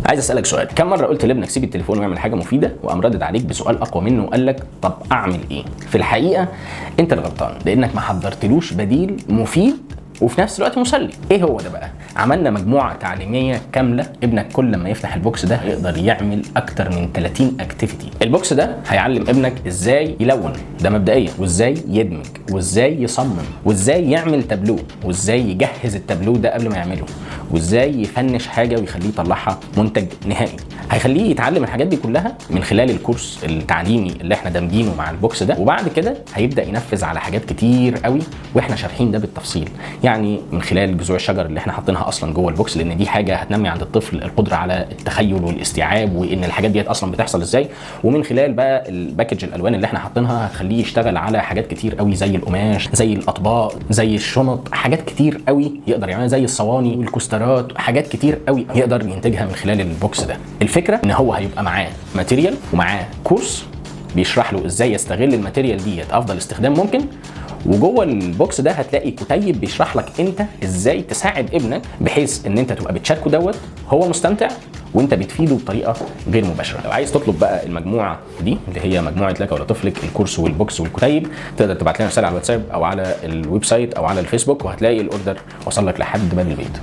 عايز اسالك سؤال، كم مره قلت لابنك سيب التليفون ويعمل حاجه مفيده وقام ردد عليك بسؤال اقوى منه وقال لك طب اعمل ايه؟ في الحقيقه انت الغلطان، لانك ما حضرتلوش بديل مفيد وفي نفس الوقت مسلي. ايه هو ده بقى؟ عملنا مجموعه تعليميه كامله، ابنك كل ما يفتح البوكس ده هيقدر يعمل اكتر من 30 اكتيفيتي. البوكس ده هيعلم ابنك ازاي يلون، ده مبدئيا، وازاي يدمج، وازاي يصمم، وازاي يعمل تابلو، وازاي يجهز التابلو ده قبل ما يعمله، وازاي يفنش حاجه ويخليه يطلعها منتج نهائي. هيخليه يتعلم الحاجات دي كلها من خلال الكورس التعليمي اللي احنا دامجينه مع البوكس ده، وبعد كده هيبدا ينفذ على حاجات كتير قوي واحنا شارحين ده بالتفصيل. يعني من خلال جذوع الشجر اللي احنا حاطينها اصلا جوه البوكس، لان دي حاجه هتنمي عند الطفل القدره على التخيل والاستيعاب وان الحاجات ديت اصلا بتحصل ازاي. ومن خلال بقى الباكج الالوان اللي احنا حاطينها هتخليه يشتغل على حاجات كتير قوي زي القماش، زي الاطباق، زي الشنط، حاجات كتير قوي يقدر يعملها، زي الصواني والكوسترات، حاجات كتير قوي يقدر ينتجها من خلال البوكس ده. الفكره ان هو هيبقى معاه ماتيريال ومعاه كورس بيشرح له ازاي يستغل الماتيريال ديت افضل استخدام ممكن، وجوه البوكس ده هتلاقي كتيب بيشرح لك انت ازاي تساعد ابنك بحيث ان انت تبقى بتشاركه دوت هو مستمتع وانت بتفيده بطريقه غير مباشره. لو عايز تطلب بقى المجموعه دي اللي هي مجموعه لك ولطفلك، الكورس والبوكس والكتيب، تقدر تبعت لنا رساله على الواتساب او على الويب سايت او على الفيسبوك، وهتلاقي الاوردر وصل لك لحد باب البيت.